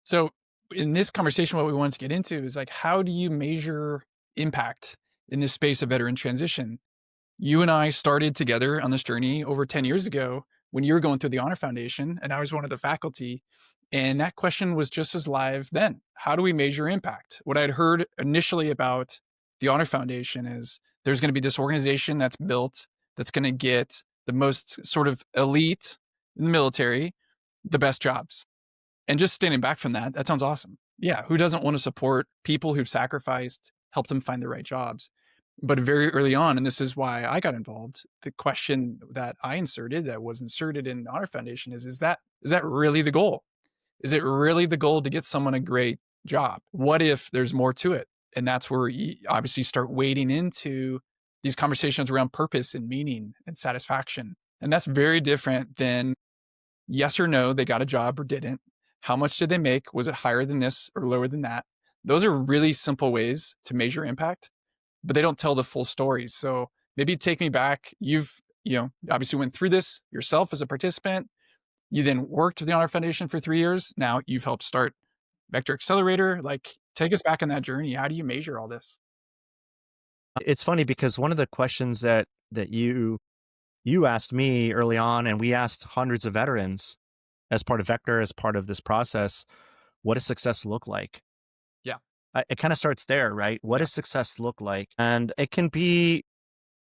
So in this conversation, what we wanted to get into is like, how do you measure impact in this space of veteran transition? You and I started together on this journey over 10 years ago when you were going through the Honor Foundation, and I was one of the faculty. And that question was just as live then. How do we measure impact? What I'd heard initially about the Honor Foundation is there's going to be this organization that's built that's going to get the most sort of elite in the military, the best jobs. And just standing back from that, that sounds awesome. Yeah, who doesn't want to support people who've sacrificed, helped them find the right jobs? But very early on, and this is why I got involved, the question that I inserted that was inserted in Honor Foundation is that really the goal? Is it really the goal to get someone a great job? What if there's more to it? And that's where you obviously start wading into these conversations around purpose and meaning and satisfaction. And that's very different than yes or no, they got a job or didn't. How much did they make? Was it higher than this or lower than that? Those are really simple ways to measure impact, but they don't tell the full story. So maybe take me back. You've obviously went through this yourself as a participant. You then worked with the Honor Foundation for 3 years. Now you've helped start Vector Accelerator. Like, take us back on that journey. How do you measure all this? It's funny because one of the questions that you asked me early on, and we asked hundreds of veterans as part of Vector, as part of this process, what does success look like? Yeah. It kind of starts there, right? What Yeah. does success look like? And it can be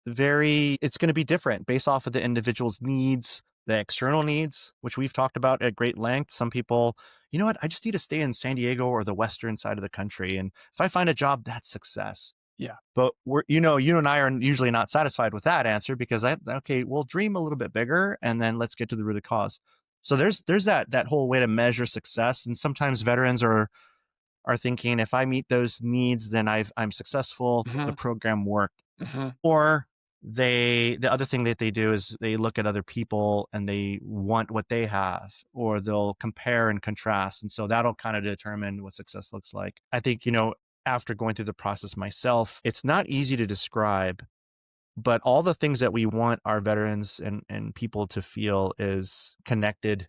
it's going to be different based off of the individual's needs, the external needs, which we've talked about at great length. Some people, you know what, I just need to stay in San Diego or the western side of the country. And if I find a job, that's success. Yeah. But you and I are usually not satisfied with that answer because okay, we'll dream a little bit bigger and then let's get to the root of cause. So there's that whole way to measure success. And sometimes veterans are thinking, if I meet those needs, then I'm successful, the Hmm. program worked. Hmm. Or the other thing that they do is they look at other people and they want what they have, or they'll compare and contrast. And so that'll kind of determine what success looks like. I think, after going through the process myself, it's not easy to describe, but all the things that we want our veterans and people to feel is connected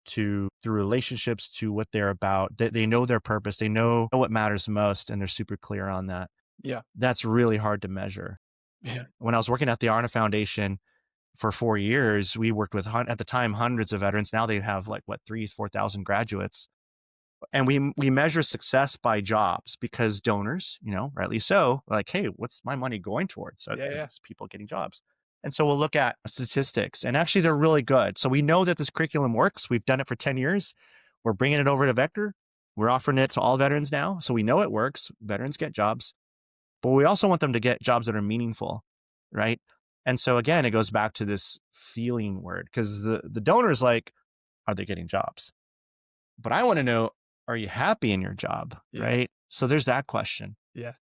to through relationships to what they're about. They know their purpose. They know what matters most, and they're super clear on that. Yeah. That's really hard to measure. Yeah. When I was working at the Arna Foundation for 4 years, we worked with, at the time, hundreds of veterans. Now they have 4,000 graduates. And we measure success by jobs because donors, rightly so, are like, hey, what's my money going towards? So Yeah. Yeah. it's people getting jobs. And so we'll look at statistics, and actually they're really good. So we know that this curriculum works. We've done it for 10 years. We're bringing it over to Vector. We're offering it to all veterans now. So we know it works. Veterans get jobs, but we also want them to get jobs that are meaningful, right? And so again, it goes back to this feeling word, because the donor's like, are they getting jobs? But I want to know, are you happy in your job, Yeah. right? So there's that question. Yeah.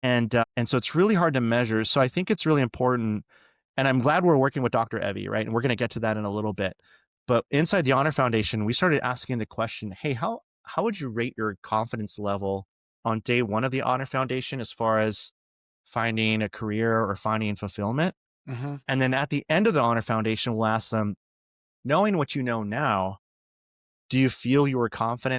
And so it's really hard to measure. So I think it's really important, and I'm glad we're working with Dr. Evie, right? And we're going to get to that in a little bit. But inside the Honor Foundation, we started asking the question, hey, how would you rate your confidence level on day one of the Honor Foundation as far as finding a career or finding fulfillment? Hmm. And then at the end of the Honor Foundation, we'll ask them, knowing what you know now, do you feel you were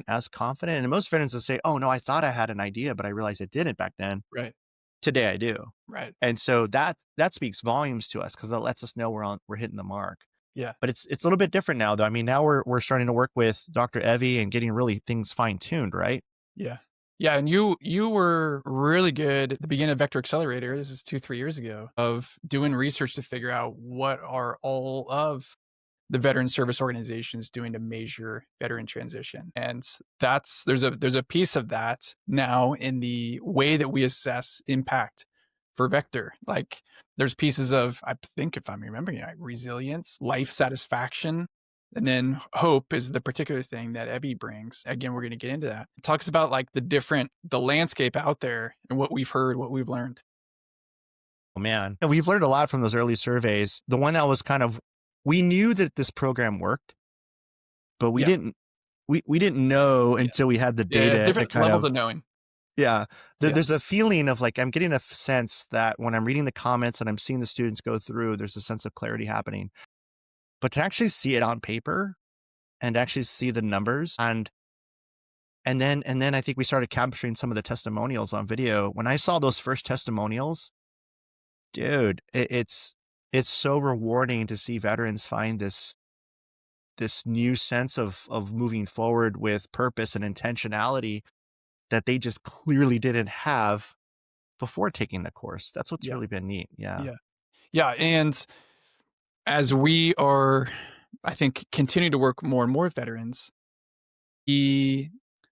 as confident? And most veterans will say, oh, no, I thought I had an idea, but I realized I didn't back then. Right. Today I do. Right. And so that speaks volumes to us because that lets us know we're hitting the mark. Yeah. But it's a little bit different now, though. I mean, now we're starting to work with Dr. Evie and getting really things fine tuned, right? Yeah. Yeah. And you were really good at the beginning of Vector Accelerator. This is 2, 3 years ago of doing research to figure out what are all of the veteran service organizations doing to measure veteran transition. And there's a piece of that now in the way that we assess impact for Vector. Like there's pieces of, I think if I'm remembering right, resilience, life satisfaction, and then hope is the particular thing that Evie brings. Again, we're going to get into that. It talks about like the landscape out there and what we've heard, what we've learned. Oh, man. And we've learned a lot from those early surveys. The one that was we knew that this program worked, but we Yeah. didn't we didn't know Yeah. until we had the Yeah. data to Different levels of knowing. yeah. Yeah. There's a feeling of I'm getting a sense that when I'm reading the comments and I'm seeing the students go through, there's a sense of clarity happening. But to actually see it on paper and actually see the numbers, and And then I think we started capturing some of the testimonials on video. When I saw those first testimonials, dude, it's so rewarding to see veterans find this new sense of moving forward with purpose and intentionality that they just clearly didn't have before taking the course. That's what's Yeah. really been neat. Yeah. Yeah. Yeah. And as we are, I think, continue to work more and more with veterans, we,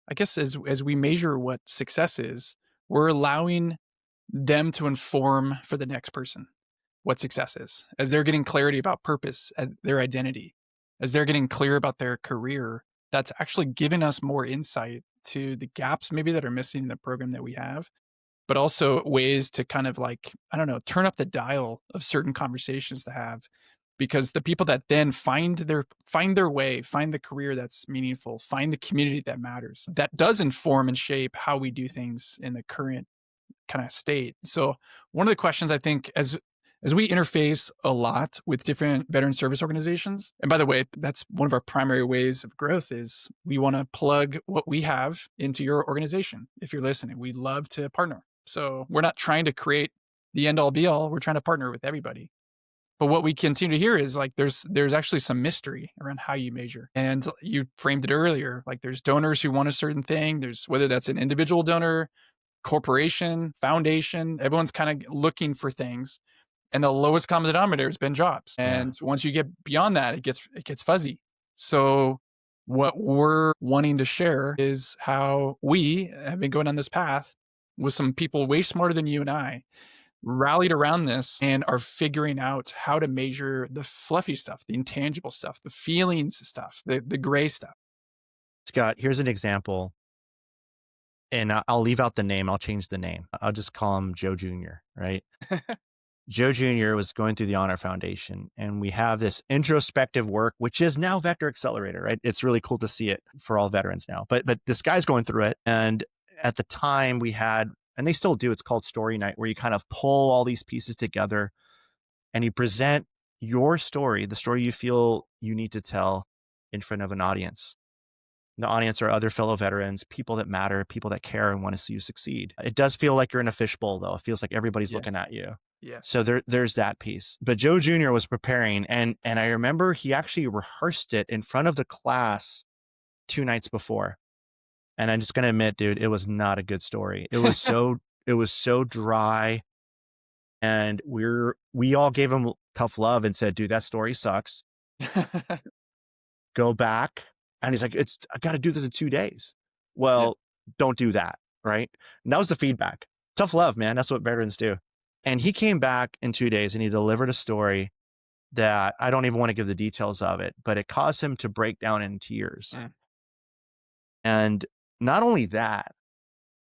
I guess, as we measure what success is, we're allowing them to inform for the next person what success is. As they're getting clarity about purpose and their identity, as they're getting clear about their career, that's actually giving us more insight to the gaps maybe that are missing in the program that we have, but also ways to kind of like, I don't know, turn up the dial of certain conversations to have. Because the people that then find their way, find the career that's meaningful, find the community that matters, that does inform and shape how we do things in the current kind of state. So one of the questions I think as we interface a lot with different veteran service organizations, and by the way, that's one of our primary ways of growth is we want to plug what we have into your organization. If you're listening, we love to partner. So we're not trying to create the end all be all. We're trying to partner with everybody. But what we continue to hear is like there's actually some mystery around how you measure. And you framed it earlier. Like there's donors who want a certain thing. There's whether that's an individual donor, corporation, foundation, everyone's kind of looking for things. And the lowest common denominator has been jobs. Yeah. And once you get beyond that, it gets fuzzy. So what we're wanting to share is how we have been going down this path with some people way smarter than you and I rallied around this and are figuring out how to measure the fluffy stuff, the intangible stuff, the feelings stuff, the gray stuff. Scott, here's an example. And I'll leave out the name. I'll change the name. I'll just call him Joe Jr., right? Joe Jr. was going through the Honor Foundation, and we have this introspective work, which is now Vector Accelerator, right? It's really cool to see it for all veterans now. But this guy's going through it, and at the time we had, and they still do. It's called Story Night, where you kind of pull all these pieces together, and you present your story, the story you feel you need to tell, in front of an audience. The audience are other fellow veterans, people that matter, people that care and want to see you succeed. It does feel like you're in a fishbowl, though. It feels like everybody's Yeah. looking at you. Yeah. So there's that piece. But Joe Jr. was preparing, and I remember he actually rehearsed it in front of the class 2 nights before. And I'm just gonna admit, dude, it was not a good story. It was so dry, and we all gave him tough love and said, dude, that story sucks. Go back. And he's like, I got to do this in 2 days. Yeah. Well, don't do that. Right. And that was the feedback. Tough love, man. That's what veterans do. And he came back in 2 days and he delivered a story that I don't even want to give the details of it, but it caused him to break down in tears. Mm. And not only that,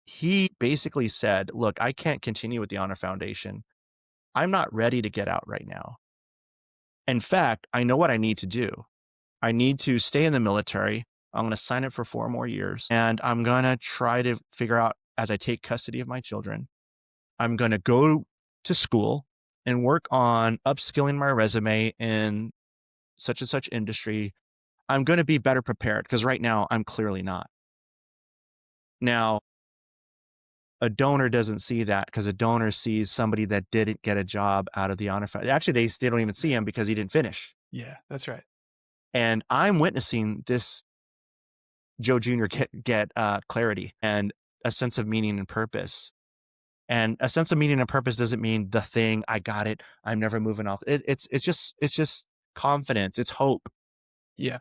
he basically said, look, I can't continue with the Honor Foundation. I'm not ready to get out right now. In fact, I know what I need to do. I need to stay in the military. I'm going to sign up for 4 more years, and I'm going to try to figure out as I take custody of my children, I'm going to go to school and work on upskilling my resume in such and such industry. I'm going to be better prepared because right now I'm clearly not. Now, a donor doesn't see that because a donor sees somebody that didn't get a job out of the honor fund. Actually, they don't even see him because he didn't finish. Yeah, that's right. And I'm witnessing this Joe Jr. get clarity and a sense of meaning and purpose. And a sense of meaning and purpose doesn't mean the thing, I got it, I'm never moving off. It's just confidence. It's hope. Yeah.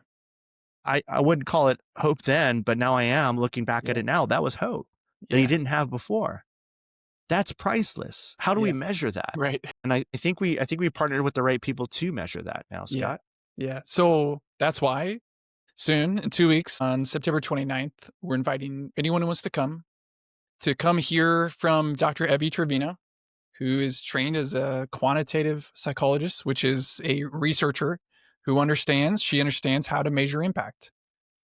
I wouldn't call it hope then, but now I am looking back at Yeah. it now. That was hope that he Yeah. didn't have before. That's priceless. How do we Yeah. measure that? Right. And I think we partnered with the right people to measure that now, Yeah. Scott. Yeah. So that's why soon, in 2 weeks, on September 29th, we're inviting anyone who wants to come hear from Dr. Evie Trevino, who is trained as a quantitative psychologist, which is a researcher she understands how to measure impact.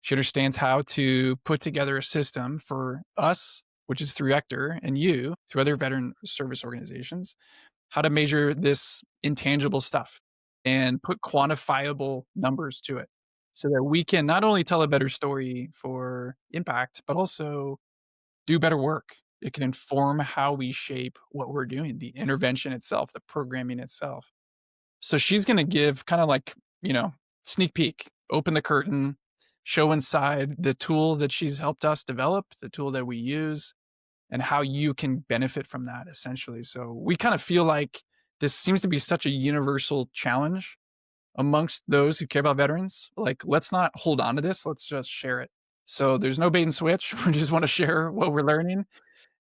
She understands how to put together a system for us, which is through Ector, and you, through other veteran service organizations, how to measure this intangible stuff and put quantifiable numbers to it. so that we can not only tell a better story for impact, but also do better work. It can inform how we shape what we're doing, the intervention itself, the programming itself. So she's gonna give kinda like, you know, sneak peek, open the curtain, show inside the tool that she's helped us develop, the tool that we use, and how you can benefit from that essentially. So we kind of feel like this seems to be such a universal challenge amongst those who care about veterans. Like, let's not hold on to this, let's just share it. So there's no bait and switch. We just want to share what we're learning.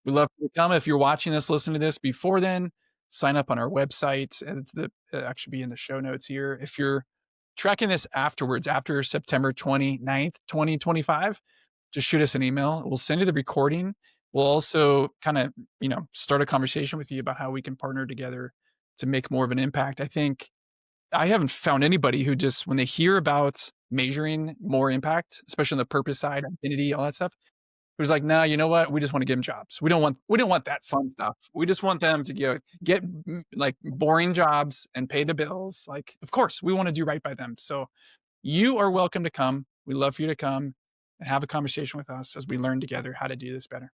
We'd love for you to come. If you're watching this, listening to this before then, sign up on our website. And it's the actually be in the show notes here. If you're tracking this afterwards, after September 29th, 2025, just shoot us an email. We'll send you the recording. We'll also kind of, start a conversation with you about how we can partner together to make more of an impact. I think I haven't found anybody who just, when they hear about measuring more impact, especially on the purpose side, identity, all that stuff, who's like, "No, you know what? We just want to give them jobs. We don't want that fun stuff. We just want them to get like boring jobs and pay the bills. Like, of course, we want to do right by them." So you are welcome to come. We'd love for you to come and have a conversation with us as we learn together how to do this better.